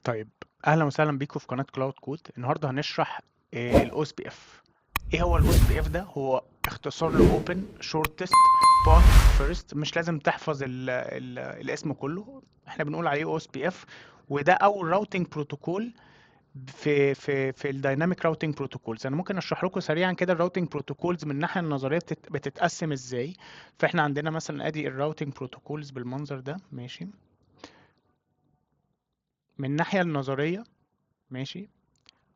طيب، اهلا وسهلا بيكم في قناه كلاود كود. النهارده هنشرح الاو اس بي اف. ايه هو الاو اس بي اف ده؟ هو اختصار لاوبن شورتست باث فيرست. مش لازم تحفظ ال الاسم كله، احنا بنقول عليه او اس بي اف. وده اول راوتنج بروتوكول في الدايناميك راوتنج بروتوكولز. انا ممكن اشرح لكم سريعا كده الراوتنج بروتوكولز من الناحيه النظريه بتتقسم ازاي. فاحنا عندنا مثلا ادي الراوتنج بروتوكولز بالمنظر ده، ماشي. من الناحيه النظريه، ماشي،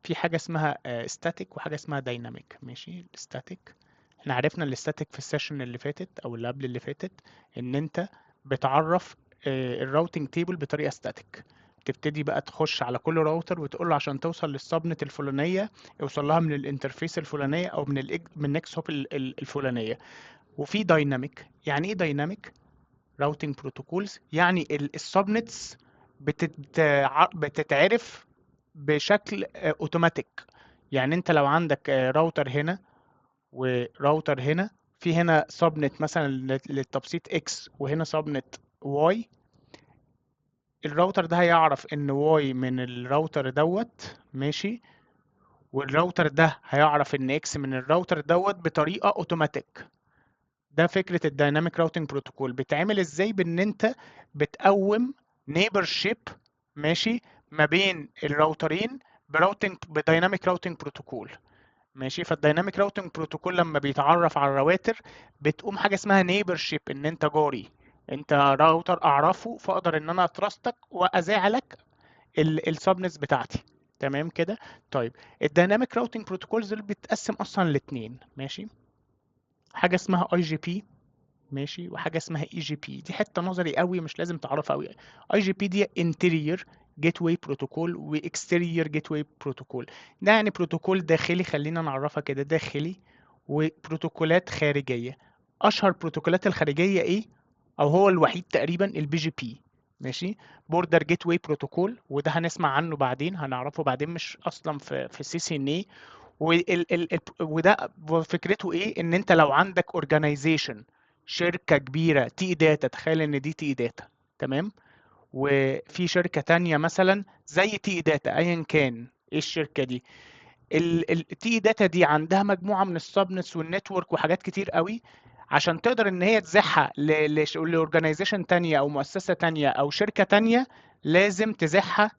في حاجة اسمها static وحاجة اسمها dynamic. ماشي، static احنا عرفنا الستاتيك في السيشن اللي فاتت او اللي قبل اللي فاتت، ان انت بتعرف الراوتنج تيبل بطريقة static. تبتدي بقى تخش على كل راوتر وتقول له عشان توصل للسبنت الفلانية اوصل لها من الانترفيس الفلانية او من النكست هوب الفلانية. وفي دايناميك. يعني ايه دايناميك راوتنج بروتوكولز؟ يعني السبنتس بتتعرف بشكل اوتوماتيك. يعني انت لو عندك راوتر هنا وراوتر هنا، في هنا سبنت مثلا للتبسيط اكس وهنا سبنت واي، الراوتر ده هيعرف ان واي من الراوتر دوت، ماشي، والراوتر ده هيعرف ان اكس من الراوتر دوت بطريقة اوتوماتيك. ده فكرة الدايناميك راوتنج بروتوكول. بتعمل ازاي؟ بان انت بتقوم نيبرشيب، ماشي، ما بين الراوترين بدايناميك راوتنج بروتوكول. ماشي، فالدايناميك راوتنج بروتوكول لما بيتعرف على الرواتر بتقوم حاجة اسمها نيبرشيب، ان انت جاري، انت راوتر اعرفه فاقدر ان انا اترستك واذاع لك السبنتس بتاعتي. تمام كده. طيب، الدايناميك راوتنج بروتوكولز اللي بتتقسم اصلا لاتنين، ماشي. حاجة اسمها اي جي بي، ماشي، وحاجه اسمها اي جي بي. دي حته نظري قوي مش لازم تعرفها قوي. اي جي بي دي انتيريور جيت واي بروتوكول واكستيريور جيت واي بروتوكول. ده يعني بروتوكول داخلي، خلينا نعرفها كده، داخلي، وبروتوكولات خارجيه. اشهر بروتوكولات الخارجيه ايه؟ او هو الوحيد تقريبا البي جي بي، ماشي، بوردر جيت واي بروتوكول. وده هنسمع عنه بعدين، هنعرفه بعدين، مش اصلا في السي سي ان اي. وده فكرته ايه؟ ان انت لو عندك اورجانيزيشن، شركة كبيرة تي داتا، تخيل ان دي تي داتا، تمام، وفي شركة تانية مثلا زي تي داتا، ايا كان ايه الشركة دي، التي داتا دي عندها مجموعة من السبنتس والنتورك وحاجات كتير قوي. عشان تقدر ان هي تزحها لاورجانيزيشن تانية او مؤسسة تانية او شركة تانية، لازم تزحها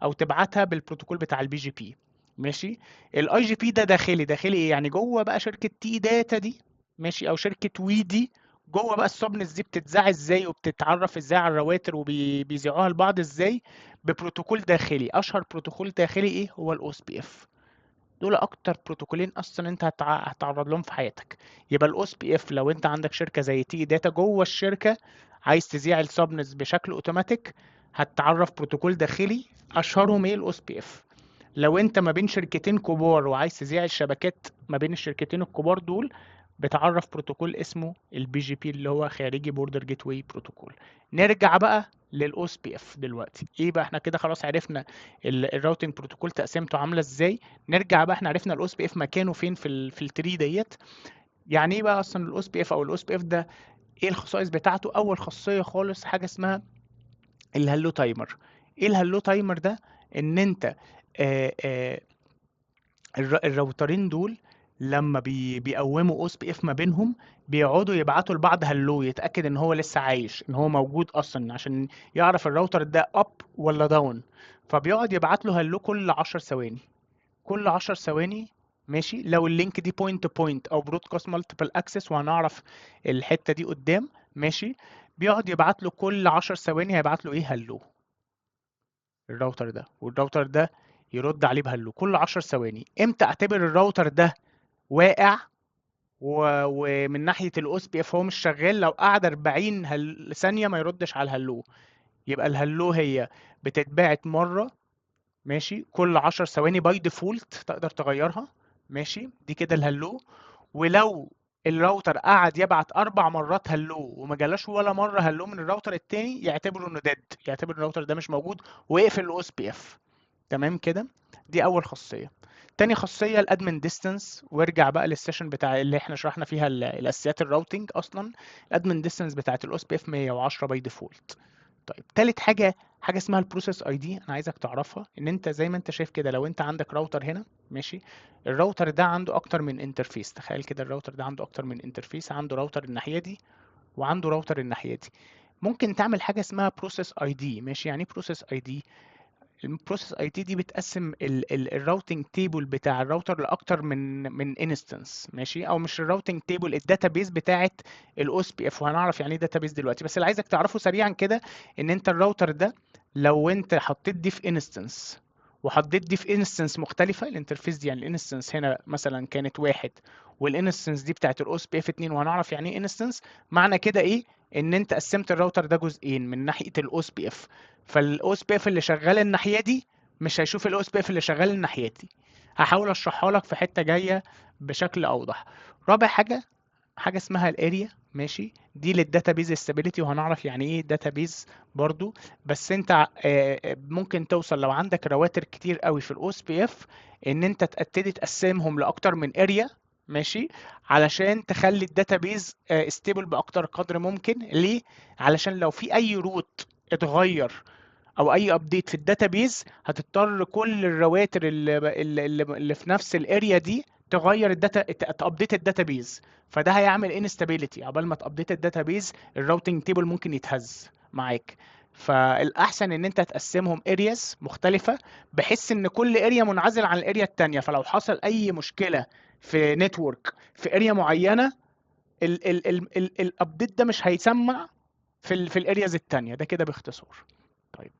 او تبعتها بالبروتوكول بتاع البي جي بي. ماشي. الاي جي بي ده داخلي. داخلي ايه يعني؟ جوه بقى شركه تي داتا دي، ماشي، او شركه وي دي، جوه بقى السبنس دي بتتذاع ازاي وبتتعرف ازاي على الرواتر وبيذيعوها لبعض ازاي؟ ببروتوكول داخلي. اشهر بروتوكول داخلي ايه؟ هو الاو اس بي اف. دول اكتر بروتوكولين اصلا انت هتتعرض لهم في حياتك. يبقى الاو اس بي اف لو انت عندك شركه زي تي داتا، جوه الشركه عايز تذيع السبنس بشكل اوتوماتيك، هتعرف بروتوكول داخلي. اشهرهم ايه؟ الاو اس بي اف. لو انت ما بين شركتين كبار وعايز تذيع الشبكات ما بين الشركتين الكبار دول، بتعرف بروتوكول اسمه البي جي بي، اللي هو خارجي بوردر جيت واي بروتوكول. نرجع بقى للاو اس بي اف دلوقتي. ايه بقى؟ احنا كده خلاص عرفنا الراوتنج بروتوكول تقسيمته عامله ازاي. نرجع بقى، احنا عرفنا الاو اس بي اف مكانه فين في التري ديت. يعني ايه بقى اصلا الاو اس بي اف؟ او الاو اس بي اف ده ايه الخصائص بتاعته؟ اول خاصيه خالص حاجه اسمها الهالو تايمر. ايه الهالو تايمر ده؟ ان انت آه، آه، الراوترين دول لما بيقوموا او اس بي اف ما بينهم، بيقعدوا يبعتوا لبعض هلو، يتاكد ان هو لسه عايش، ان هو موجود اصلا، عشان يعرف الراوتر ده اب ولا داون. فبيقعد يبعت له هلو كل 10 ثواني. كل 10 ثواني، ماشي. لو اللينك دي بوينت تو بوينت او برودكاست مالتيبل اكسس، وهنعرف الحته دي قدام، ماشي. بيقعد يبعت له كل 10 ثواني، هيبعت له ايه؟ هلو. الراوتر ده، والراوتر ده يرد عليه بهلو كل 10 ثواني. امتى اعتبر الراوتر ده واقع ومن ناحيه الاو اس بي اف هو مش شغال؟ لو قعد 40 ثانيه ما يردش على الهلو، يبقى الهلو هي بتتبعت مره، ماشي، كل 10 ثواني باي ديفولت، تقدر تغيرها، ماشي. دي كده الهلو. ولو الراوتر قعد يبعت 4 مرات هلو وما جالاش ولا مره هلو من الراوتر التاني، يعتبره انه ديد، يعتبر الراوتر ده مش موجود ويقفل الاو اس بي اف. تمام كده. دي اول خاصيه. تاني خاصيه الادمن ديستانس. وارجع بقى للسيشن بتاع اللي احنا شرحنا فيها الاساسيات الراوتنج اصلا. الادمن ديستانس بتاعت الاو اس بي اف 110 باي ديفولت. طيب تالت حاجه، حاجه اسمها البروسيس اي دي، انا عايزك تعرفها. ان انت زي ما انت شايف كده، لو انت عندك راوتر هنا ماشي، الراوتر ده عنده اكتر من انترفيس. تخيل كده الراوتر ده عنده اكتر من انترفيس، عنده راوتر الناحيه دي وعنده راوتر الناحيه دي. ممكن تعمل حاجه اسمها بروسيس اي دي. ماشي، يعني بروسيس اي دي، البروسيس اي دي بتقسم الراوتنج تيبل بتاع الراوتر لاكتر من انستنس. ماشي، او مش الراوتنج تيبل، الداتابيز بتاعه الاو اس بي اف. وهنعرف يعني ايه داتابيز دلوقتي، بس اللي عايزك تعرفه سريعا كده ان انت الراوتر ده لو انت حطيت دي في انستنس وحطيت دي في انستنس مختلفه، الانترفيس دي يعني الانستنس هنا مثلا كانت واحد، والانستنس دي بتاعت الاو اس بي اف 2، وهنعرف يعني ايه انستنس. معنى كده ايه؟ ان انت قسمت الراوتر ده جزئين من ناحيه الاو اس بي اف. فالاو اس بي اف اللي شغال الناحيه دي مش هيشوف الاو اس بي اف اللي شغال الناحيه دي. هحاول اشرحها لك في حته جايه بشكل اوضح. رابع حاجه، حاجه اسمها الاريا. ماشي، دي للداتابيز استابيليتي، وهنعرف يعني ايه داتابيز برضو. بس انت ممكن توصل لو عندك رواتر كتير قوي في الاو اس بي اف ان انت تبتدي تقسمهم لاكتر من اريا. ماشي، علشان تخلي الداتابيز ستيبل باكتر قدر ممكن. ليه؟ علشان لو في اي روت اتغير او اي ابديت في الداتابيز، هتضطر كل الرواتر اللي في نفس الاريا دي تغير الداتا، تابديت الداتابيز. فده هيعمل انستابيليتي. عقبال ما تابديت الداتابيز الراوتنج تيبل ممكن يتهز معاك. فالاحسن ان انت تقسمهم ارياز مختلفه، بحيث ان كل اريا منعزل عن الاريا التانيه. فلو حصل اي مشكله في نتورك في اريا معينه، الابديت ده مش هيسمع في الارياز التانيه. ده كده باختصار. طيب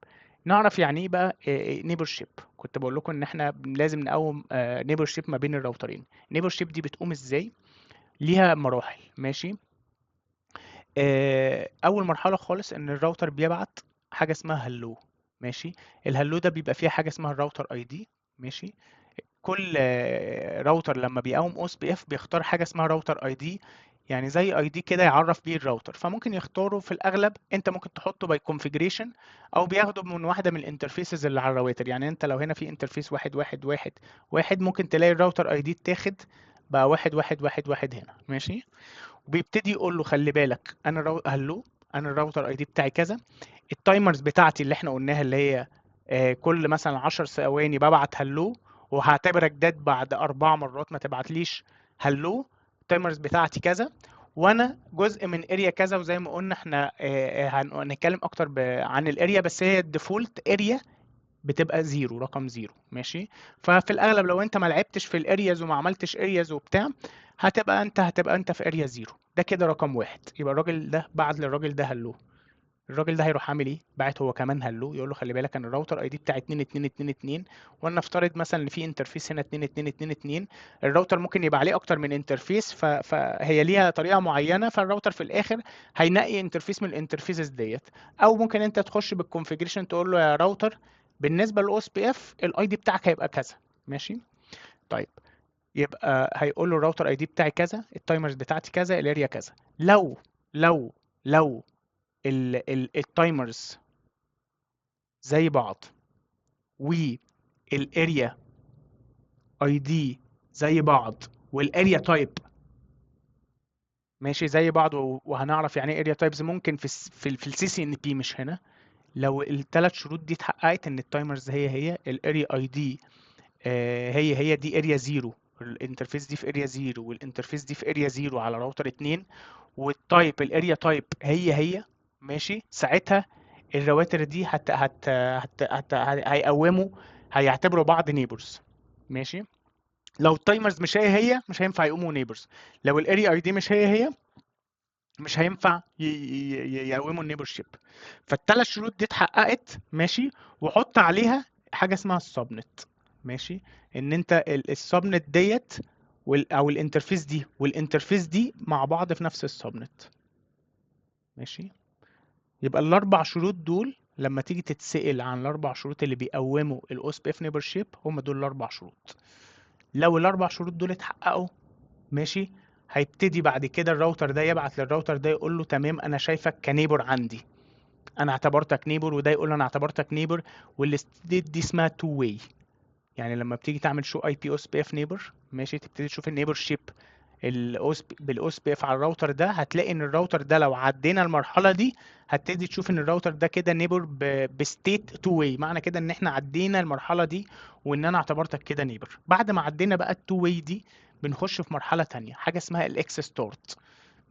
نعرف يعني ايه بقى نيبر شيب. كنت بقول لكم ان احنا لازم نقوم نيبر شيب ما بين الراوترين. نيبر شيب دي بتقوم ازاي؟ ليها مراحل. ماشي، اول مرحله خالص ان الراوتر بيبعت حاجه اسمها هلو. ماشي، الهلو ده بيبقى فيها حاجه اسمها الراوتر اي دي. ماشي، كل راوتر لما بيقوم او اس بي اف بيختار حاجه اسمها راوتر اي دي، يعني زي اي دي كده يعرف بيه الراوتر. فممكن يختاره في الاغلب، انت ممكن تحطه باي كونفيجريشن، او بياخده من واحده من الانترفيسز اللي على الراوتر. يعني انت لو هنا في انترفيس واحد واحد واحد واحد، ممكن تلاقي الراوتر اي دي اتاخد بقى واحد واحد واحد واحد هنا. ماشي، وبيبتدي يقول له خلي بالك انا هلو، انا الراوتر اي دي بتاعي كذا. التايمرز بتاعتي اللي احنا قلناها اللي هي كل مثلا 10 ثواني ببعت هلو، وهعتبرك ديد بعد 4 مرات ما تبعتليش هلو. التايمرز بتاعتي كذا، وانا جزء من اريا كذا. وزي ما قلنا احنا هنتكلم اكتر عن الاريا، بس هي الديفولت اريا بتبقى زيرو، رقم زيرو. ماشي، ففي الاغلب لو انت ما لعبتش في الارياز وما عملتش ارياز وبتاع، هتبقى انت في اريا زيرو. ده كده رقم واحد. يبقى الراجل ده بعت للراجل ده هلو، الراجل ده هيروح عامل ايه؟ باعت هو كمان هلو، يقول له خلي بالك انا الراوتر اي دي بتاع 2222، وانا افترض مثلا ان في انترفيس هنا 2222. الراوتر ممكن يبقى عليه اكتر من انترفيس، فهي ليها طريقه معينه. فالراوتر في الاخر هينقي انترفيس من الانترفيسز ديت. او ممكن انت تخش بالكونفيجريشن تقول له يا راوتر بالنسبه للاو اس بي اف الاي دي بتاعك هيبقى كذا. ماشي، طيب يبقى هيقول له الراوتر اي دي بتاعي كذا، التايمرز بتاعتي كذا، الاريا كذا. لو التايمرز زي بعض والاريا اي دي زي بعض والاريا تايب ماشي زي بعض، وهنعرف يعني ايه اريا تايبز ممكن في السي سي ان بي مش هنا. لو الثلاث شروط دي اتحققت، ان التايمرز هي الاريا اي دي هي دي اريا زيرو، الانترفيس دي في اريا زيرو والانترفيس دي في اريا زيرو على راوتر 2، والتايب الاريا تايب هي. ماشي، ساعتها الرواتر دي هيقوموا، هيعتبروا بعض نيبرز. ماشي، لو التايمرز مش هي مش هينفع يقوموا نيبرز. لو الاريا اي دي مش هي مش هينفع يقوموا النيبر شيب. فالثلاث شروط دي اتحققت. ماشي، وحط عليها حاجه اسمها السبنت. ماشي، ان انت السبنت ديت او الانترفيس دي والانترفيس دي مع بعض في نفس السبنت. ماشي، يبقى الاربع شروط دول لما تيجي تتسأل عن الاربع شروط اللي بيقوموا الاو اس بي اف نيبر شيب، هم دول الاربع شروط. لو الاربع شروط دول اتحققوا، ماشي، هيبتدي بعد كده الراوتر ده يبعت للراوتر ده يقول له تمام انا شايفك كنيبر عندي، انا اعتبرتك نيبر، وده يقول له انا اعتبرتك نيبر. والستيت دي اسمها تو واي. يعني لما بتيجي تعمل شو اي بي او اس بي اف نيبر، ماشي، تبتدي تشوف النيبر شيب بالاوس بي اف على الراوتر ده، هتلاقي ان الراوتر ده لو عدينا المرحله دي هتبتدي تشوف ان الراوتر ده كده نيبر بستيت تو واي، معنى كده ان احنا عدينا المرحله دي وان انا اعتبرتك كده نيبر. بعد ما عدينا بقى التو واي دي بنخش في مرحله تانية حاجه اسمها الاكس ستارت.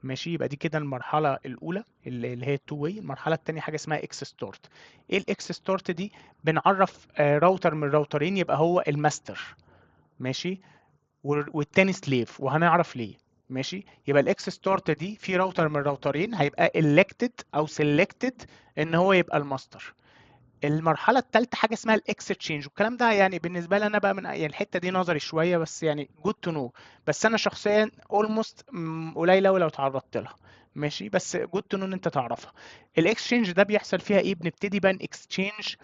ماشي، يبقى دي كده المرحله الاولى اللي هي التو واي. المرحله الثانيه حاجه اسمها اكس ستارت. ايه الاكس ستارت دي؟ بنعرف راوتر من الراوترين يبقى هو الماستر، ماشي، والتاني سليف، وهنعرف ليه. ماشي، يبقى الاكس ستارت دي في راوتر من الراوترين هيبقى elected او selected ان هو يبقى الماستر. المرحله الثالثه حاجه اسمها الاكستشينج، والكلام ده يعني بالنسبه لي انا بقى من يعني الحته دي نظري شويه بس يعني جود تو نو، بس انا شخصيا اولموست قليله ولو تعرضت لها. ماشي، بس جود تو نو ان انت تعرفها. الاكستشينج ده بيحصل فيها ايه؟ بنبتدي بقى اكستشينج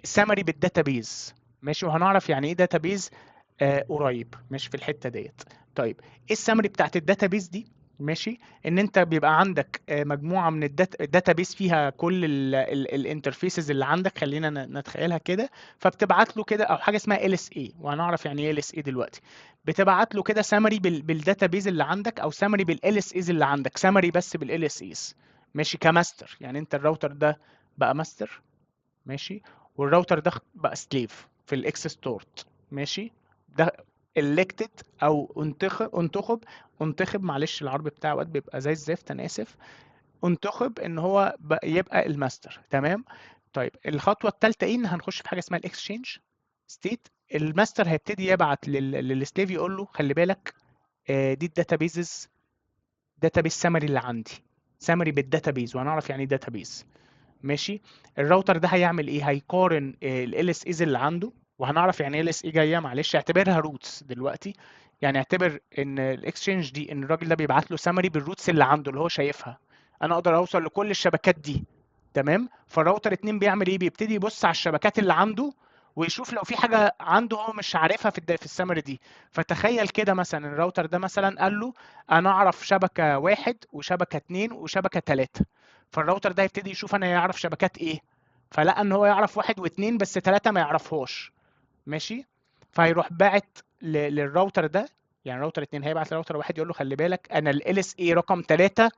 سمري بالداتابيز. ماشي، وهنعرف يعني ايه داتابيز قريب، مش في الحته ديت. طيب، ايه السمري بتاعت الداتابيز دي؟ ماشي، ان انت بيبقى عندك مجموعه من الداتابيز فيها كل الانترفيسز اللي عندك، خلينا نتخيلها كده. فبتبعت له كده، او حاجه اسمها ال اس اي، وهنعرف يعني ايه ال اس اي دلوقتي. بتبعت له كده سمري بالداتابيز اللي عندك، او سمري بالال اس ايز اللي عندك، سمري بس بالال اس ايز. ماشي، كماستر، يعني انت الراوتر ده بقى ماستر، ماشي، والراوتر ده بقى سليف في الاكس ستورت. ماشي، ده elected او انتخب معلش العربي بتاعه وقت بيبقى زي الزفت، انا اسف. انتخب ان هو يبقى الماستر، تمام. طيب، الخطوه الثالثه ايه؟ ان هنخش في حاجه اسمها الاكسشينج ستيت. الماستر هيبتدي يبعت للسليف يقول له خلي بالك دي الداتابيزز، داتابيز سمري اللي عندي، سمري بالداتابيز، وهنعرف يعني ايه داتابيز. ماشي، الراوتر ده هيعمل ايه؟ هيقارن ال اس ايز اللي عنده، وهنعرف يعني ايه ال اس اي جايه، معلش اعتبرها روتس دلوقتي. يعني اعتبر ان الاكسشينج دي ان الراجل ده بيبعت له سمري بالروتس اللي عنده اللي هو شايفها. انا اقدر اوصل لكل الشبكات دي، تمام. فالراوتر 2 بيعمل ايه؟ بيبتدي يبص على الشبكات اللي عنده ويشوف لو في حاجه عنده هو مش عارفها في السمري دي. فتخيل كده مثلا الراوتر ده مثلا قال له انا اعرف شبكه واحد وشبكه اتنين وشبكه تلاته. فالراوتر ده يبتدي يشوف انا يعرف شبكات ايه، فلقى ان هو يعرف واحد واثنين بس ثلاثة ما يعرفهاش. ماشي، فهيروح باعت للراوتر ده، يعني راوتر اتنين هيبعت لراوتر واحد يقول له خلي بالك انا ال اس اي رقم ثلاثة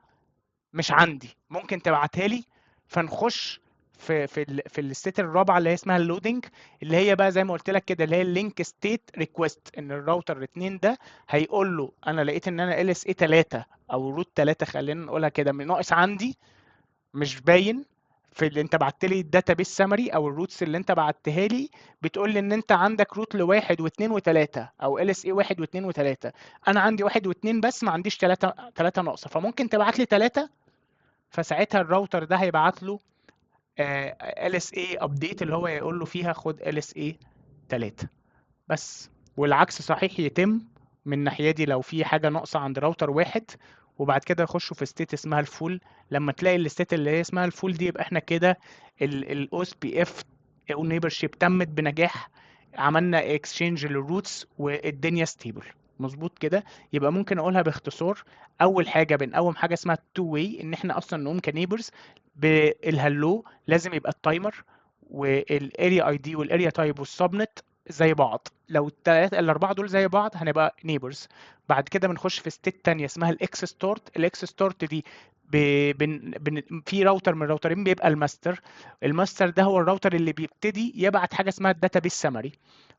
مش عندي، ممكن تبعتها لي. فنخش في الستيت الرابعه اللي هي اسمها اللودنج، اللي هي بقى زي ما قلت لك كده اللي هي اللينك ستيت ريكويست. ان الراوتر 2 ده هيقول له انا لقيت ان انا ال اس اي 3 او روت 3، خلينا نقولها كده، ناقص عندي، مش باين في اللي انت بعت لي الداتابيس سمري او الروتس اللي انت بعتها لي. بتقول لي ان انت عندك روت لواحد واثنين وثلاثه، او ال اس اي واحد واثنين وثلاثه. انا عندي واحد واثنين بس، ما عنديش ثلاثه ناقصه، فممكن تبعت لي ثلاثه. فساعتها الراوتر ده هيبعت له ال اس اي ابديت اللي هو يقول له فيها خد ال اس اي 3 بس. والعكس صحيح يتم من الناحيه دي لو في حاجه ناقصه عند راوتر واحد. وبعد كده يخشوا في ستيت اسمها الفول. لما تلاقي الستيت اللي هي اسمها الفول دي يبقى احنا كده الاو اس بي اف او نيبر شيب تمت بنجاح، عملنا اكسشينج للروتس والدنيا ستيبل. مظبوط كده. يبقى ممكن اقولها باختصار، اول حاجه بنقوم حاجه اسمها تو واي، ان احنا اصلا نقوم كنيبرز بالهلو لازم يبقى التايمر والاريا اي دي والاريا تايب والسبنت زي بعض. لو الاربعه دول زي بعض هنبقى نيبرز. بعد كده بنخش في ستيت تانية اسمها الاكس ستارت. الاكس ستارت دي في راوتر من الراوترين بيبقى الماستر. الماستر ده هو الراوتر اللي بيبتدي يبعت حاجه اسمها الداتابيس سمري.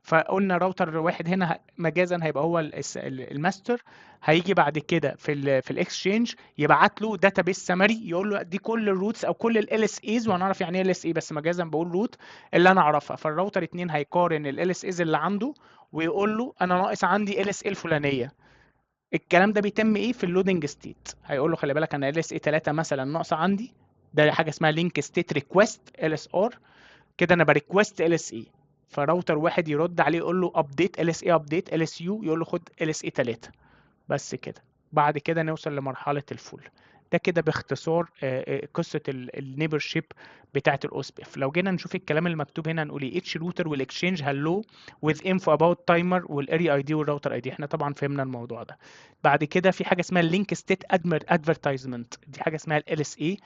فقلنا راوتر واحد هنا مجازا هيبقى هو الماستر. هيجي بعد كده في الاكسشينج يبعت له داتابيس سمري يقول له دي كل الروتس او كل ال اس ايز، وهنعرف يعني ايه ال اس اي بس مجازا بقول روت اللي انا اعرفها. فالراوتر 2 هيقارن ال اس ايز اللي عنده ويقول له انا ناقص عندي ال اس اي الفلانيه. الكلام ده بيتم ايه؟ في اللودنج ستيت. هيقول له خلي بالك انا ال اس اي 3 مثلا ناقصه عندي. ده حاجه اسمها لينك ستيت ريكويست ال اس ار. كده انا بريكوست ال اس اي. فراوتر واحد يرد عليه يقول له ابديت ال اس اي، ابديت ال اس يو، يقول له خد ال اس اي 3 بس كده. بعد كده نوصل لمرحله الفول. ده كده باختصار قصه النيبر شيب بتاعه الاوس بي اف. لو جينا نشوف الكلام المكتوب هنا هنقول ايه؟ اتش روتر والاكسشينج هلو with info about timer والاريا اي دي والراوتر اي دي. احنا طبعا فهمنا الموضوع ده. بعد كده في حاجه اسمها اللينك ستيت ادفرتايزمنت، دي حاجه اسمها ال اس اي.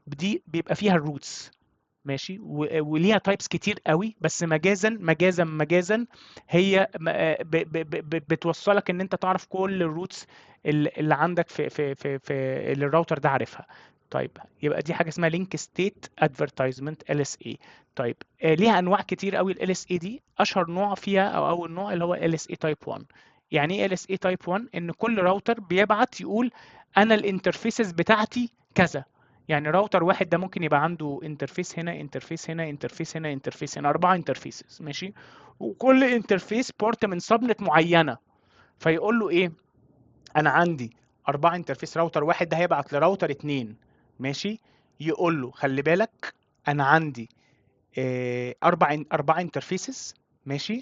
دي بيبقى فيها الروتس. ماشي، وليها تايبس كتير قوي، بس مجازا هي بتوصلك ان انت تعرف كل الروتس اللي عندك في اللي الراوتر ده عارفها. طيب، يبقى دي حاجه اسمها لينك ستيت ادفرتايزمنت ال اس اي. طيب، ليها انواع كتير قوي ال اس اي دي. اشهر نوع فيها او اول نوع اللي هو ال اس اي تايب 1. يعني ايه ال اس اي تايب 1؟ ان كل راوتر بيبعت يقول انا الانترفيسز بتاعتي كذا. يعني راوتر واحد ده ممكن يبقى عنده انترفيس هنا، انترفيس هنا، انترفيس هنا، انترفيس هنا، 4 انترفيسز، ماشي. وكل انترفيس بورت من سبنت معينه. فيقول له ايه؟ انا عندي 4 انترفيس. راوتر واحد ده هيبعت لراوتر 2، ماشي، يقول له خلي بالك انا عندي 4 انترفيسز، ماشي.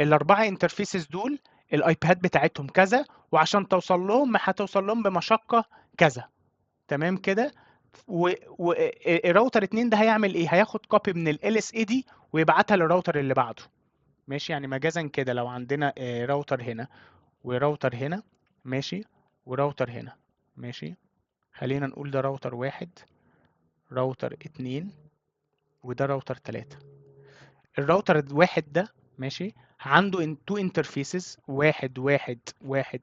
ال4 انترفيسز دول الايباد بتاعتهم كذا، وعشان توصل لهم هتوصل لهم بمشقه كذا. تمام كده. والراوتر 2 ده هيعمل ايه؟ هياخد كوبي من ال اس اي دي ويبعتها للراوتر اللي بعده، ماشي. يعني مجازا كده لو عندنا راوتر هنا وراوتر هنا، ماشي، وراوتر هنا، ماشي. خلينا نقول ده راوتر واحد، راوتر 2، وده راوتر 3. الراوتر الواحد ده، ماشي، عنده تو انترفيسز، واحد واحد واحد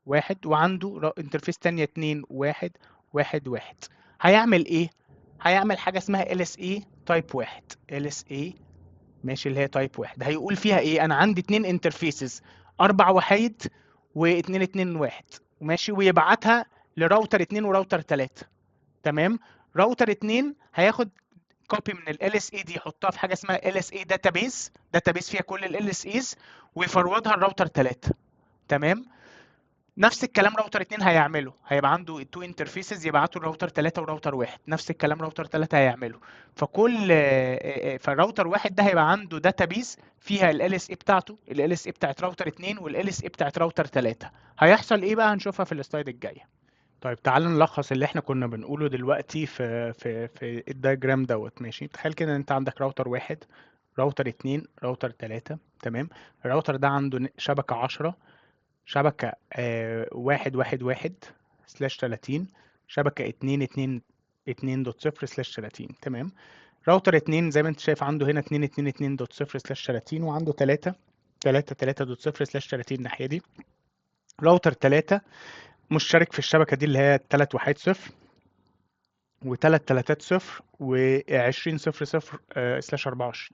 واحد، وعنده انترفيس تانية 2 1 1 1. هيعمل ايه؟ هيعمل حاجة اسمها LSA تايب 1. LSA، ماشي، اللي هي تايب 1. هيقول فيها ايه؟ انا عندي 2 انترفيسز، 4 وحيد و2 2 1، ماشي، ويبعتها لراوتر 2 وراوتر 3. تمام. راوتر 2 هياخد كوبي من ال LSA دي، يحطها في حاجة اسمها LSA داتابيس فيها كل ال LSAs، ويفروضها لراوتر 3. تمام. نفس الكلام راوتر 2 هيعمله، هيبقى عنده تو انترفيسز يبعتوا الراوتر 3 وراوتر 1. نفس الكلام راوتر 3 هيعمله. فالراوتر واحد ده هيبقى عنده داتابيز فيها ال اس اي بتاعته، ال اس اي بتاعت راوتر 2 وال اس اي بتاعت راوتر 3. هيحصل ايه بقى؟ هنشوفها في السلايد الجايه. طيب، تعال نلخص اللي احنا كنا بنقوله دلوقتي في الدايجرام دوت. ماشي، تخيل كده ان انت عندك راوتر واحد، راوتر 2، راوتر 3. تمام. الراوتر ده عنده شبكة 10، شبكة 1.1.1/30، شبكة 2.2.2.0/30. تمام. راوتر 2 زي ما انت شايف عنده هنا 2.2.2.0/30، وعنده 3.3.0/30 الناحية دي. راوتر 3 مشترك في الشبكة دي اللي هي 3 وحيد 0 و3 تلاتات 0 و20.0.0/24.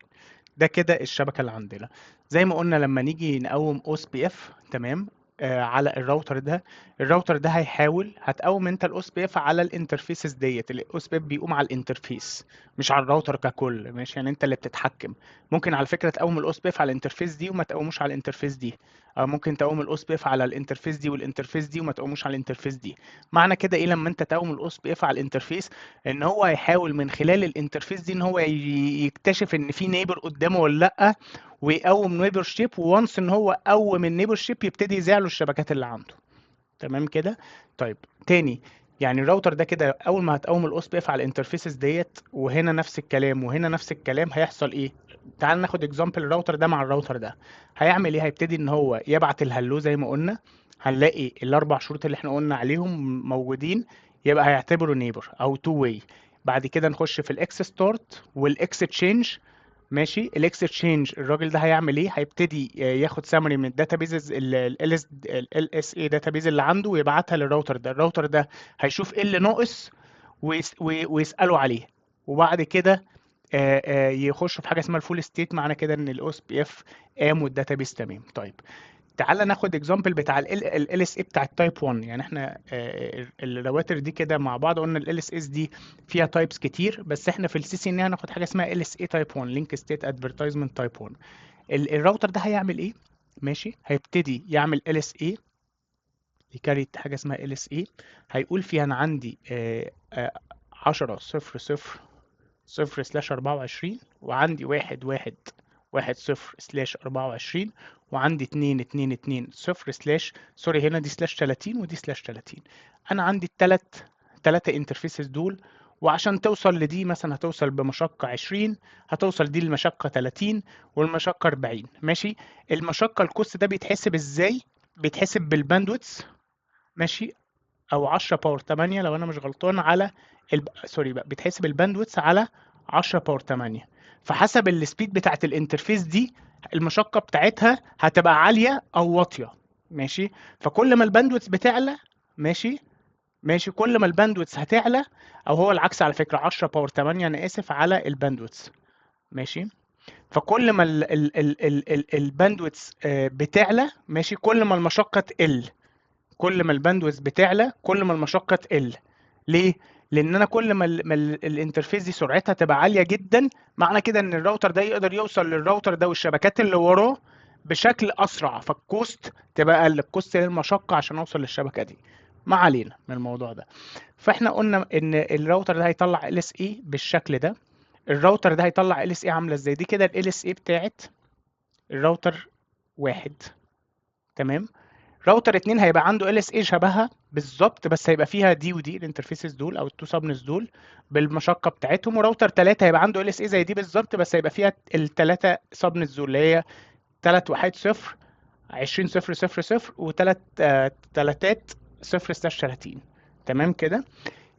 ده كده الشبكة اللي عندنا. زي ما قلنا لما نيجي نقوم او اس بي اف، تمام، على الراوتر ده، الراوتر ده هتقوم انت الاو اس بي اف على الانترفيسز ديت. الاو اس بي اف بيقوم على الانترفيس مش على الراوتر ككل، ماشي. يعني انت اللي بتتحكم. ممكن على فكرة تقوم الاو اس بي اف على الانترفيس دي وما تقوموش على الانترفيس دي، او ممكن تقوم الاو اس بي اف على الانترفيس دي والانترفيس دي وما تقوموش على الانترفيس دي. معنى كده ايه؟ لما انت تقوم الاو اس بي اف على الانترفيس، ان هو هيحاول من خلال الانترفيس دي ان هو يكتشف ان في نيبر قدامه ولا لا، ويقوم نيبر شيب. وانس ان هو قوم النيبر شيب يبتدي يذيع له الشبكات اللي عنده. تمام كده. طيب، تاني، يعني الراوتر ده كده اول ما هتقوم الاو اس بي اف على الانترفيسز ديت، وهنا نفس الكلام وهنا نفس الكلام، هيحصل ايه؟ تعال ناخد اكزامبل الراوتر ده مع الراوتر ده. هيعمل ايه؟ هيبتدي ان هو يبعت الهلو زي ما قلنا. هنلاقي الاربع شروط اللي احنا قلنا عليهم موجودين، يبقى هيعتبره نيبر او تو واي. بعد كده نخش في الاكس ستارت والاكس تشينج. ماشي. الاكس تشينج الراجل ده هيعمل ايه؟ هيبتدي ياخد سامري من الداتابيزز ال اس اي داتابيز اللي عنده، ويبعتها للراوتر ده. الراوتر ده هيشوف ايه اللي ناقص ويساله عليه. وبعد كده يخش في حاجه اسمها الفول ستيت. معنى كده ان الاو اس بي اف قام والداتابيز تمام. طيب، تعال ناخد اكزامبل بتاع ال اس اي بتاع التايب 1. يعني احنا الرواتر دي كده مع بعض قلنا ال اس اس دي فيها تايبس كتير، بس احنا في السي سي ان هناخد حاجه اسمها ال اس اي تايب 1، لينك ستيت ادفرتايزمنت تايب 1. الراوتر ده هيعمل ايه؟ ماشي، هيبتدي يعمل ال اس اي، يكريت حاجه اسمها ال اس اي. هيقول فيها انا عندي 10.0.0/24، وعندي 1.1.1.0/24، وعندي 2.2.2.0 سوري، هنا دي سلاش 30 ودي سلاش 30. انا عندي التلاتة انترفيسز دول. وعشان توصل لدي مثلا هتوصل بمشقة 20، هتوصل دي المشقة 30، والمشقة 40. ماشي. المشقة الكوست ده بيتحسب ازاي؟ بيتحسب بالباندويتس، ماشي، او 10 باور 8 لو انا مش غلطان، على سوري بقى، بيتحسب الباندويتس على 10 باور 8. فحسب السبيد بتاعت الانترفيس دي المشقة بتاعتها هتبقى عالية او واطية. ماشي. فكل ما الباندويث بتعلى، ماشي، ماشي، كل ما الباندويث هتعلى، او هو العكس على فكرة، 10 باور 8 انا اسف على الباندويث. ماشي. فكل ما الباندويث بتعلى، ماشي، كل ما المشقة تقل. كل ما الباندويث بتعلى كل ما المشقة تقل. ليه؟ لان انا كل ما الانترفيس دي سرعتها تبقى عاليه جدا، معنى كده ان الراوتر ده يقدر يوصل للراوتر ده والشبكات اللي وراه بشكل اسرع، فالكوست تبقى اقل، الكوست للمشقه عشان اوصل للشبكه دي. ما علينا من الموضوع ده. فاحنا قلنا ان الراوتر ده هيطلع ال اس اي بالشكل ده. الراوتر ده هيطلع ال اس اي عامله ازاي؟ دي كده ال اس اي بتاعت الراوتر واحد. تمام. راوتر 2 هيبقى عنده ال اس اي شبهها بالظبط، بس هيبقى فيها دي ودي الانترفيسز دول او التو سابنس دول بالمشقه بتاعتهم. وراوتر 3 هيبقى عنده ال اس اي زي دي بالظبط، بس هيبقى فيها الثلاثه سابنس دول اللي هي 3 وحيد 0 20 0 0 0 وثلاث تلاتات 0 30. تمام كده.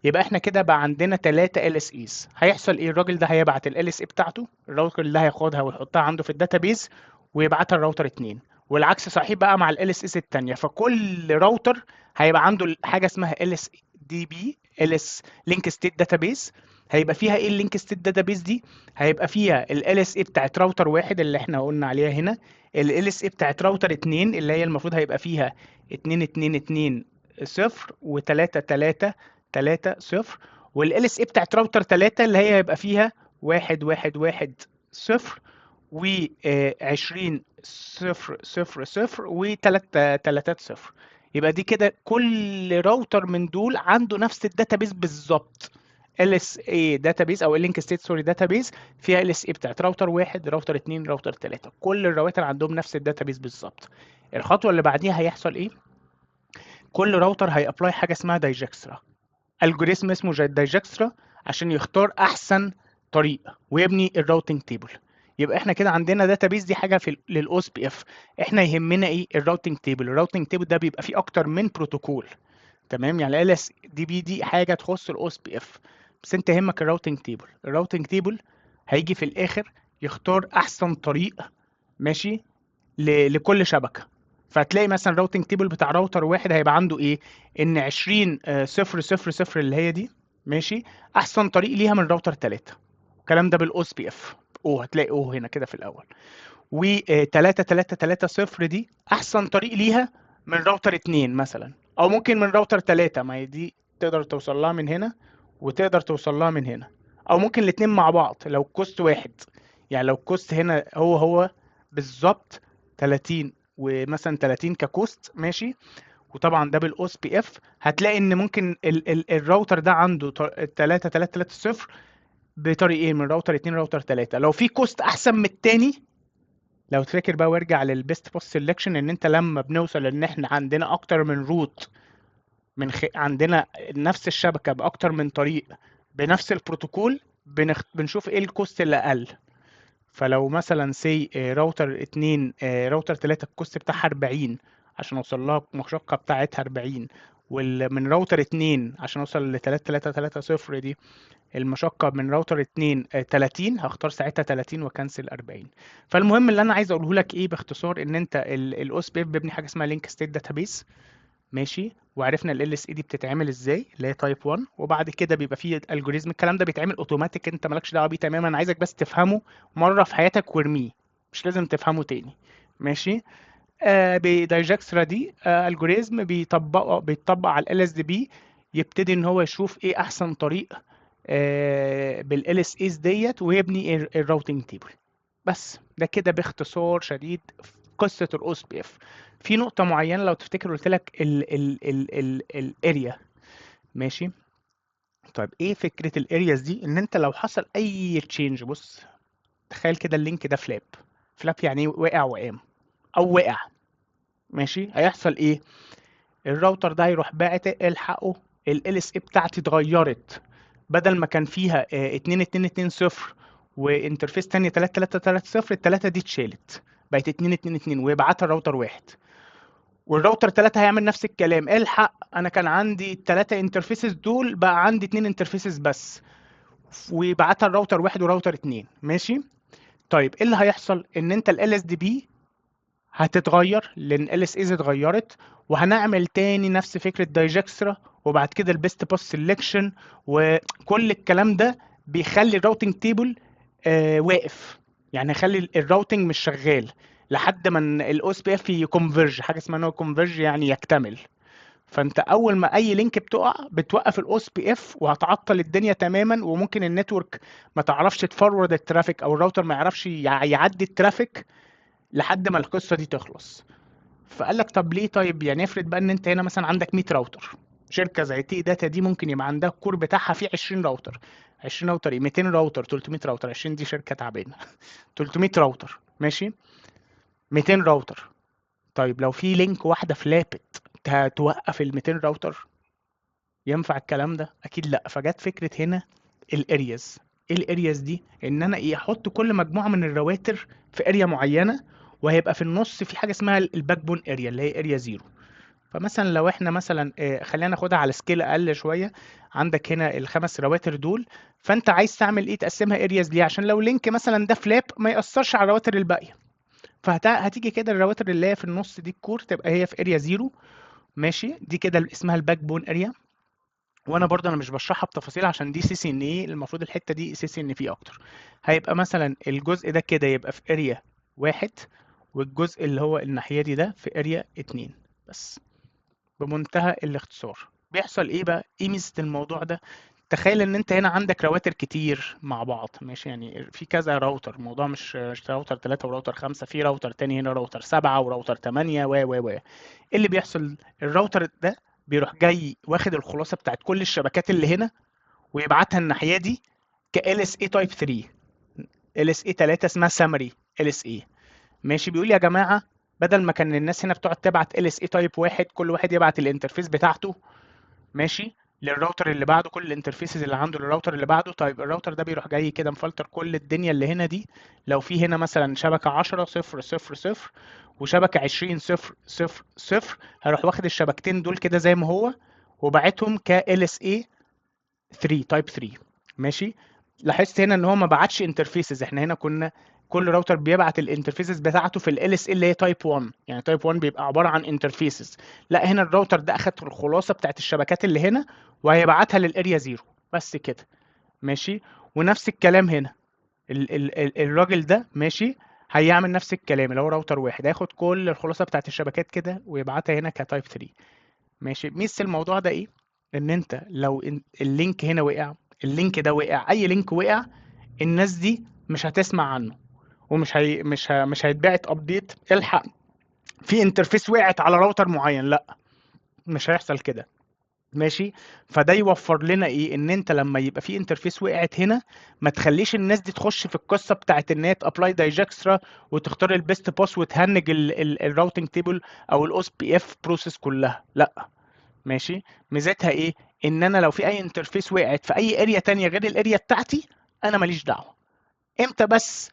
يبقى احنا كده بقى عندنا 3 ال اس ايز. هيحصل ايه؟ الراجل ده هيبعت ال اس اي بتاعته، الراوتر اللي هياخدها ويحطها عنده في الداتابيز ويبعتها لراوتر 2. والعكس صحيح بقى مع ال اس ايز الثانيه. فكل راوتر هيبقى عنده حاجه اسمها ال اس دي بي، ال اس لينك ستيت داتابيز. هيبقى فيها ايه اللينك ستيت داتابيز دي؟ هيبقى فيها ال اس اي بتاعت راوتر واحد اللي احنا قلنا عليها هنا، ال اس اي بتاعت راوتر 2 اللي هي المفروض هيبقى فيها 2 2 2 0 و3 3 3 0، والال اس اي بتاعت راوتر 3 اللي هي هيبقى فيها 1 1 1 0 و 20 0 0 0 و3 3 0. يبقى دي كده كل راوتر من دول عنده نفس الداتابيز بالظبط. ال اس اي داتابيز او اللينك ستيت سوري داتابيز فيها ال اس اي بتاعت راوتر 1 راوتر 2 راوتر 3، كل الراوتر عندهم نفس الداتابيز بالظبط. الخطوه اللي بعديها هيحصل ايه؟ كل راوتر هيابلاي حاجه اسمها دايجكسترا، الجوريزم اسمه دايجكسترا، عشان يختار احسن طريق ويبني الراوتنج تيبل. يبقى احنا كده عندنا داتابيز دي حاجه في للاو اس بي اف. احنا يهمنا ايه؟ الراوتنج تيبل. الراوتنج تيبل ده بيبقى فيه اكتر من بروتوكول. تمام. يعني ال اس دي بي دي حاجه تخص الاو اس بي اف، بس انت يهمك الراوتنج تيبل. الراوتنج تيبل هيجي في الاخر يختار احسن طريق، ماشي، لكل شبكه. فهتلاقي مثلا الراوتنج تيبل بتاع راوتر واحد هيبقى عنده ايه؟ ان 20 0 0 0 اللي هي دي، ماشي، احسن طريق ليها من راوتر 3. الكلام ده بالاو اس بي اف. او هتلاقي او هنا كده في الاول. و 3 3 3 0 دي احسن طريق ليها من راوتر 2 مثلا، او ممكن من راوتر 3. ما هي دي تقدر توصل لها من هنا وتقدر توصل لها من هنا، او ممكن الاثنين مع بعض لو الكوست واحد. يعني لو الكوست هنا هو بالظبط 30 ومثلا 30 ككوست، ماشي، وطبعا ده بالاو اس بي اف، هتلاقي ان ممكن الراوتر ده عنده 3 3 3 0 بطريقين من راوتر 2 راوتر 3. لو في كوست احسن من التاني، لو تفكر بقى وارجع للبيست بوست سيلكشن، ان انت لما بنوصل ان احنا عندنا اكتر من روت، عندنا نفس الشبكه باكتر من طريق بنفس البروتوكول، بنشوف ايه الكوست اللي اقل. فلو مثلا سي راوتر 2 راوتر 3 الكوست بتاعها 40 عشان اوصل لها المشقه بتاعتها 40، ومن راوتر 2 عشان اوصل ل 3 3 3 0 دي المشقه من راوتر 2 30، هختار ساعتها 30 وكنسل 40. فالمهم اللي انا عايز اقوله لك ايه باختصار، ان انت الاو اس بي اف بيبني حاجه اسمها لينك ستيت داتابيس، ماشي، وعرفنا ال اس اي دي بتتعمل ازاي اللي هي تايب 1. وبعد كده بيبقى فيه الجوريزم، الكلام ده بيتعمل اوتوماتيك، انت مالكش دعوه بيه تماما. انا عايزك بس تفهمه مره في حياتك وارميه، مش لازم تفهمه تاني. ماشي. بدايجكسترا دي الجوريزم بيطبق على ال اس دي بي، يبتدي ان هو يشوف ايه احسن طريق بالال اس ايز ديت ويبني الراوتنج تيبل. بس ده كده باختصار شديد قصه الاو اس بي اف. في نقطه معينه لو تفتكر قلت لك الاريا، ماشي. طيب ايه فكره الارياز دي؟ ان انت لو حصل اي تشينج، بص تخيل كده اللينك ده فلاب. فلاب يعني ايه؟ وقع وقام او وقع، ماشي. هيحصل ايه؟ الراوتر ده هيروح باعت الحقه، ال اس اي بتاعتي اتغيرت، بدل ما كان فيها 2 2 2 0 وانترفيس تانية 3 3 3 0، التلاتة دي اتشالت بقت 2 2 2 ويبعتها الراوتر واحد. والراوتر 3 هيعمل نفس الكلام، الحق انا كان عندي التلاتة انترفيسز دول بقى عندي 2 انترفيسز بس. ويبعتها لراوتر 1 وراوتر 2. ماشي. طيب ايه اللي هيحصل؟ ان انت ال LSDB هتتغير لان ال LSAs اتغيرت، وهنعمل تاني نفس فكره دايجكسترا، وبعد كده البيست باس سيلكشن، وكل الكلام ده بيخلي الراوتنج تيبل واقف، يعني هيخلي الراوتنج مش شغال لحد ما الاو اس بي اف يكونفرج، حاجه اسمها انه يكونفرج يعني يكتمل. فانت اول ما اي لينك بتقع بتوقف الاو اس بي اف وهتعطل الدنيا تماما، وممكن النتورك ما تعرفش تفورورد الترافيك، او الراوتر ما يعرفش يعدي الترافيك لحد ما القصه دي تخلص. فقال لك طب ليه؟ طيب يعني افرض بقى ان انت هنا مثلا عندك 100 راوتر، شركه زي تي داتا دي ممكن يبقى عندها الكور بتاعها فيه 20 راوتر. 20 راوتر ايه؟ 200 راوتر، 300 راوتر، 20 دي شركه تعبانه. 300 راوتر ماشي، 200 راوتر. طيب لو في لينك واحده فلابت توقف ال 200 راوتر؟ ينفع الكلام ده؟ اكيد لا. فجت فكره هنا الارياز. ايه الارياز دي؟ ان انا ايه، احط كل مجموعه من الرواتر في اريا معينه، وهيبقى في النص في حاجه اسمها الباك بون اريا اللي هي اريا زيرو. فمثلا لو احنا مثلا خلينا ناخدها على سكيل اقل شويه، عندك هنا الخمس رواتر دول، فانت عايز تعمل ايه؟ تقسمها ارياز ليه؟ عشان لو لينك مثلا ده فلاب ما ياثرش على الرواتر الباقيه. فهتيجي كده الرواتر اللي هي في النص دي الكور تبقى هي في اريا زيرو. ماشي، دي كده اسمها الباك بون اريا. وانا برضه انا مش بشرحها بتفاصيل عشان دي سي سي ان ايه، المفروض الحته دي سي سي ان في اكتر. هيبقى مثلا الجزء ده كده يبقى في اريا واحد، والجزء اللي هو الناحيه دي ده في اريا اتنين بس. بمنتهى الاختصار. بيحصل ايه بقى؟ ايه ميزه الموضوع ده؟ تخيل ان انت هنا عندك رواتر كتير مع بعض، ماشي، يعني في كذا راوتر، الموضوع مش راوتر 3 وراوتر 5، في راوتر تاني هنا راوتر 7 وراوتر 8 و ايه اللي بيحصل؟ الراوتر ده بيروح جاي واخد الخلاصه بتاعت كل الشبكات اللي هنا، ويبعتها الناحيه دي ك LSA تايب 3. LSA 3 اسمها سامري LSA. ماشي، بيقول يا جماعه بدل ما كان الناس هنا بتقعد تبعت LSA تايب واحد، كل واحد يبعت الانترفيس بتاعته ماشي للراوتر اللي بعده، كل الانترفيسز اللي عنده للراوتر اللي بعده. طيب الراوتر ده بيروح جاي كده مفلتر كل الدنيا اللي هنا دي. لو في هنا مثلا شبكه 10 0 0 0 وشبكه 20 0 0 0، هيروح واخد الشبكتين دول كده زي ما هو، وبعتهم ك LSA 3 تايب 3. ماشي. لاحظت هنا ان هو ما بعتش انترفيسز، احنا هنا كنا كل راوتر بيبعت الانترفيسز بتاعته في ال LSA اللي هي تايب 1، يعني تايب 1 بيبقى عباره عن انترفيسز. لا، هنا الراوتر ده اخد الخلاصه بتاعت الشبكات اللي هنا وهيبعتها للاريا زيرو بس كده. ماشي. ونفس الكلام هنا، الراجل ده ماشي هيعمل نفس الكلام، اللي هو راوتر واحد هياخد كل الخلاصه بتاعت الشبكات كده ويبعتها هنا كتايب 3. ماشي. ميزة الموضوع ده ايه؟ ان انت لو اللينك هنا وقع، اللينك ده وقع، اي لينك وقع، الناس دي مش هتسمع عنه، ومش هي مش هيتبعت ابديت الحق في انترفيس وقعت على راوتر معين، لا، مش هيحصل كده. ماشي. فده يوفر لنا ايه؟ ان انت لما يبقى في انترفيس وقعت هنا، ما تخليش الناس دي تخش في القصه بتاعت ان هي تابلاي دايجكسترا وتختار البيست باس وتهنج الراوتنج تيبل او الاو اس بي اف بروسيس كلها، لا. ماشي. ميزتها ايه؟ ان انا لو في اي انترفيس وقعت في اي اريا تانية غير الاريا بتاعتي، انا ماليش دعوه. امتى بس؟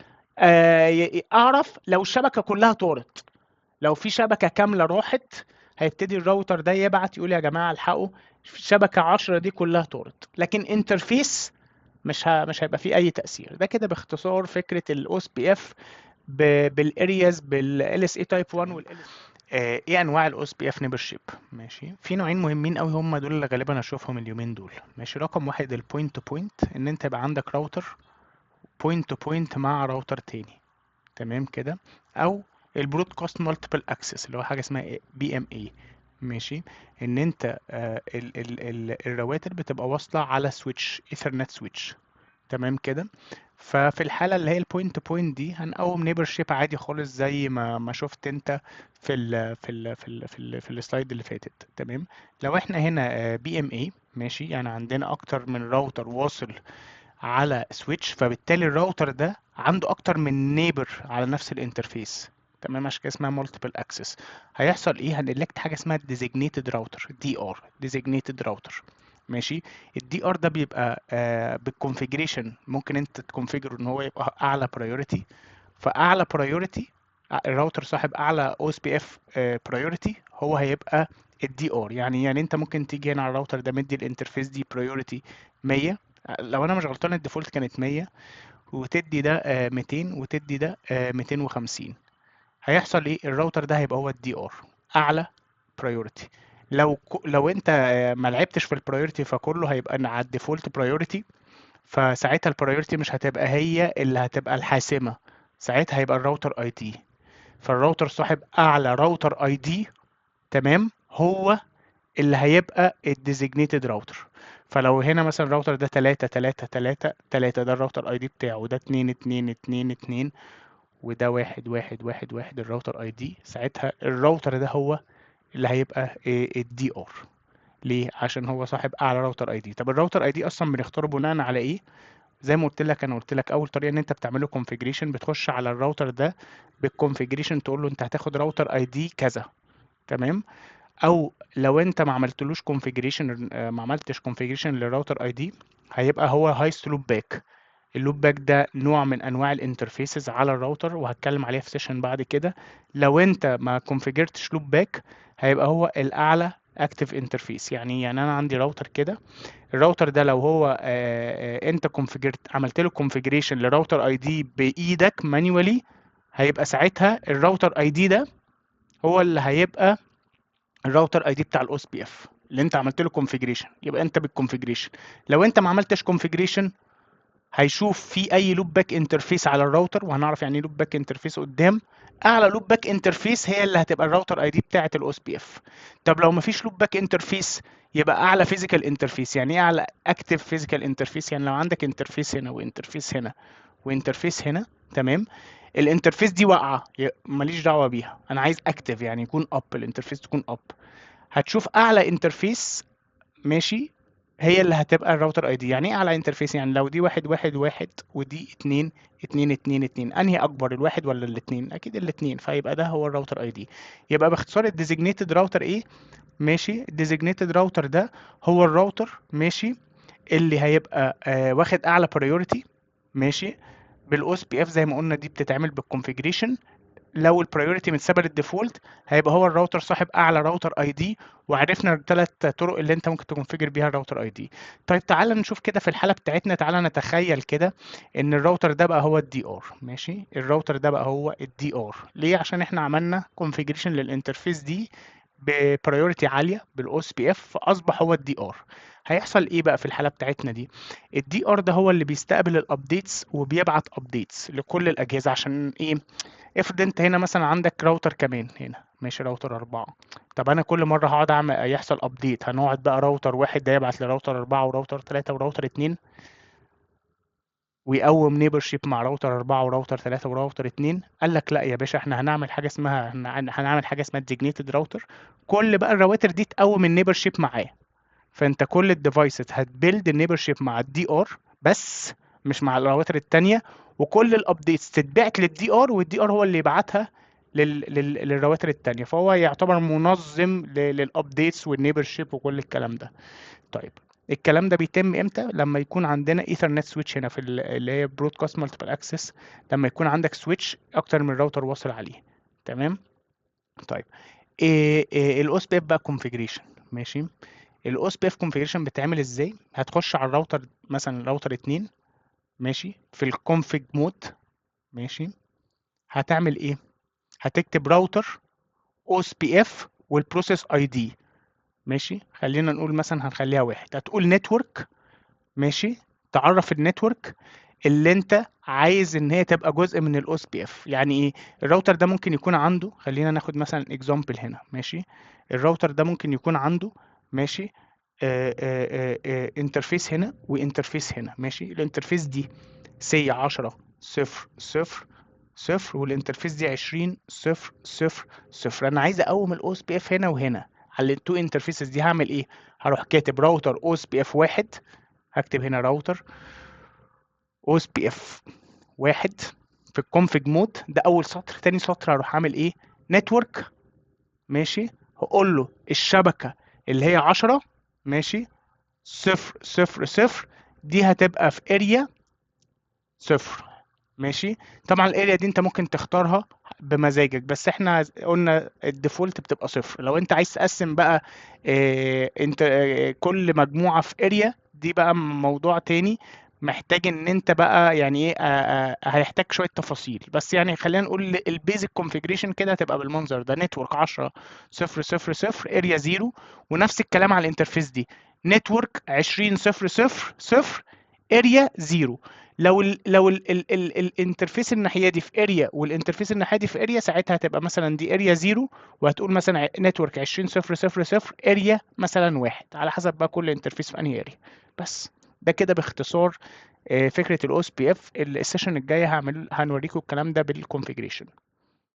اعرف لو الشبكه كلها طارت. لو في شبكه كامله راحت، هيبتدي الراوتر ده يبعت يقول يا جماعه الحقوا شبكه 10 دي كلها طارت. لكن انترفيس مش هيبقى فيه اي تاثير. ده كده باختصار فكره الاو اس بي اف بالارياز بالال اس اي تايب 1 والال. ايه انواع الاو اس بي اف ممبرشيب؟ ماشي، في نوعين مهمين قوي، هم دول اللي غالبا اشوفهم اليومين دول. ماشي. رقم واحد البوينت تو بوينت، ان انت يبقى عندك راوتر بوينت تو بوينت مع راوتر تاني، تمام كده. او البرودكاست مالتيبل اكسس اللي هو حاجه اسمها بي ام اي. ماشي. ان انت الرواتر بتبقى واصله على سويتش ايثرنت سويتش، تمام كده. ففي الحاله اللي هي البوينت تو بوينت دي هنقوم نيبر شيب عادي خالص زي ما شفت انت في السلايد اللي فاتت، تمام. لو احنا هنا بي ام اي ماشي، يعني عندنا اكتر من راوتر واصل على سويتش، فبالتالي الراوتر ده عنده اكتر من نيبر على نفس الانترفيس، تمام. عشان كده اسمها مالتيبل اكسس. هيحصل ايه؟ هنلكت حاجه اسمها ديزيجنيتد راوتر، دي ار، ديزيجنيتد راوتر. ماشي. الدي ار ده بيبقى بالكونفيجريشن، ممكن انت تكونفيجر ان هو يبقى اعلى برايورتي. فاعلى برايورتي، الراوتر صاحب اعلى او اس بي اف برايورتي هو هيبقى الدي ار. يعني انت ممكن تيجي هنا على الراوتر ده مدي الانترفيس دي برايورتي 100، لو انا مش غلطان الديفولت كانت 100، وتدي ده 200، وتدي ده 250. هيحصل ايه؟ الراوتر ده هيبقى هو الدي ار، اعلى برايورتي. لو انت ما لعبتش في البرايورتي فكله هيبقى على الديفولت برايورتي، فساعتها البرايورتي مش هتبقى هي اللي هتبقى الحاسمة، ساعتها هيبقى الراوتر اي دي. فالراوتر صاحب اعلى راوتر اي دي، تمام، هو اللي هيبقى الديزيجنيتد راوتر. فلو هنا مثلا الراوتر ده 3 3 3 3، ده الراوتر اي دي بتاعه، وده 2 2 2 2، وده 1 1 1 1 الراوتر اي دي، ساعتها الراوتر ده هو اللي هيبقى الدي ار. ليه؟ عشان هو صاحب اعلى راوتر اي دي. طب الراوتر اي دي اصلا بنختاره بناء على ايه؟ زي ما قلت لك، انا قلت لك اول طريقه ان انت بتعمله كونفيجريشن، بتخش على الراوتر ده بالكونفيجريشن، تقول له انت هتاخد راوتر اي دي كذا، تمام. او لو انت ما عملتلوش كونفيجريشن، ما عملتش كونفيجريشن للراوتر اي دي، هيبقى هو هايست لوب باك. اللوب باك ده نوع من انواع الانترفيسز على الراوتر، وهتكلم عليها في سيشن بعد كده. لو انت ما كونفيجرتش لوب باك، هيبقى هو الاعلى اكتف انترفيس. يعني انا عندي راوتر كده، الراوتر ده لو هو انت عملت له كونفيجريشن لراوتر اي دي بايدك مانيوالي، هيبقى ساعتها الراوتر اي دي ده هو اللي هيبقى الراوتر اي دي بتاع الاو اس بي اف اللي انت عملت له كونفيجريشن. يبقى انت بالكونفيجريشن. لو انت ما عملتش كونفيجريشن، هيشوف في اي لوب باك انترفيس على الراوتر، وهنعرف يعني ايه لوب باك انترفيس قدام. اعلى لوب باك انترفيس هي اللي هتبقى الراوتر اي دي بتاعه الاو اس بي اف. طب لو مفيش لوب باك انترفيس، يبقى اعلى فيزيكال انترفيس. يعني ايه اعلى اكتف فيزيكال انترفيس؟ يعني لو عندك انترفيس هنا وانترفيس هنا وانترفيس هنا، تمام، الانترفيس دي واقعه، ماليش دعوه بيها، انا عايز اكتف يعني يكون اب، الانترفيس تكون اب. هتشوف اعلى انترفيس، ماشي، هي اللي هتبقى الراوتر اي دي. يعني ايه اعلى انترفيس؟ يعني لو دي 1 1 1 ودي 2 2 2 2، انهي اكبر، الواحد ولا الاثنين؟ اكيد الاثنين، فيبقى ده هو الراوتر اي دي. يبقى باختصار الديزيجنيتد راوتر ايه؟ ماشي، الديزيجنيتد راوتر ده هو الراوتر، ماشي، اللي هيبقى واخد اعلى برايورتي، ماشي، بالاو اس بي اف. زي ما قلنا دي بتتعمل بالكونفيجريشن. لو البرايورتي متسابه للديفولت، هيبقى هو الراوتر صاحب اعلى راوتر اي دي. وعرفنا الثلاث طرق اللي انت ممكن تكونفيجر بيها الراوتر اي دي. طيب تعالى نشوف كده في الحاله بتاعتنا، تعالى نتخيل كده ان الراوتر ده بقى هو الدي ار. ماشي، الراوتر ده بقى هو الدي ار. ليه؟ عشان احنا عملنا كونفيجريشن للانترفيس دي ببرايورتي عاليه بالاو اس بي اف، فاصبح هو الدي ار. هيحصل ايه بقى في الحاله بتاعتنا دي؟ الدي ار ده هو اللي بيستقبل الابديتس وبيبعت ابديتس لكل الاجهزه. عشان ايه؟ افرض انت هنا مثلا عندك راوتر كمان هنا، ماشي، راوتر 4. طب انا كل مره هقعد اعمل يحصل ابديت، هنقعد بقى راوتر واحد ده يبعت لراوتر 4 وراوتر 3 وراوتر 2، ويقوم نيبر شيب مع راوتر 4 وراوتر 3 وراوتر 2؟ قال لك لا يا باشا، احنا هنعمل حاجه اسمها ديجنيتد راوتر. كل بقى الرواتر دي تقوم النيبر شيب معاه. فانت كل الديفايسز هتبيلد النيبر شيب مع الدي ار بس، مش مع الرواتر التانية. وكل الابديتس تتبعت للدي ار، والدي ار هو اللي يبعتها للرواتر التانية. فهو يعتبر منظم للابديتس والنيبر شيب وكل الكلام ده. طيب، الكلام ده بيتم امتى؟ لما يكون عندنا ايثرنت سويتش هنا في اللي هي برودكاست مالتيبل اكسس. لما يكون عندك سويتش اكتر من راوتر واصل عليه، تمام. طيب، إيه الاوس بي اف بقى كونفيجريشن؟ ماشي، الاو اس بي اف كونفيجريشن بتعمل ازاي؟ هتخش على الراوتر مثلا راوتر 2، ماشي، في الكونفيج مود، ماشي، هتعمل ايه؟ هتكتب راوتر او اس بي اف والبروسيس اي دي، ماشي، خلينا نقول مثلا هنخليها واحد. هتقول نتورك، ماشي، تعرف النتورك اللي انت عايز ان هي تبقى جزء من الاو اس بي اف. يعني ايه؟ الراوتر ده ممكن يكون عنده، خلينا ناخد مثلا اكزامبل هنا، ماشي، الراوتر ده ممكن يكون عنده، ماشي، انترفيس هنا وانترفيس هنا، ماشي. الانترفيس دي سي 10 0 0 0، والانترفيس دي 20 0 0 0. انا عايز اقوم الاو اس بي اف هنا وهنا على التو انترفيسز دي. هعمل ايه؟ هروح كاتب راوتر او اس بي اف واحد. هكتب هنا راوتر او اس بي اف واحد في الكونفيج مود، ده اول سطر. تاني سطر هروح اعمل ايه؟ نتورك، ماشي، هقول له الشبكه اللي هي 10، ماشي، 0 0 0، دي هتبقى في اريا 0، ماشي. طبعا الاريا دي انت ممكن تختارها بمزاجك، بس احنا قلنا الديفولت بتبقى 0. لو انت عايز تقسم بقى انت كل مجموعه في اريا دي بقى موضوع تاني محتاج ان انت بقى يعني ايه هيحتاج شويه تفاصيل، بس يعني خلينا نقول البيزك كونفيجريشن كده هتبقى بالمنظر ده: نتورك 10 0 0 0 اريا 0، ونفس الكلام على الانترفيس دي: نتورك 20 0 0 0 اريا 0. لو الانترفيس الناحيه دي في اريا والانترفيس الناحيه دي في اريا، ساعتها هتبقى مثلا دي اريا 0، وهتقول مثلا نتورك 20 0 0 0 اريا مثلا 1، على حسب بقى كل انترفيس في انهي اريا. بس ده كده باختصار فكره الاو اس بي اف. السيشن الجايه هنوريكم الكلام ده بالكونفيجريشن.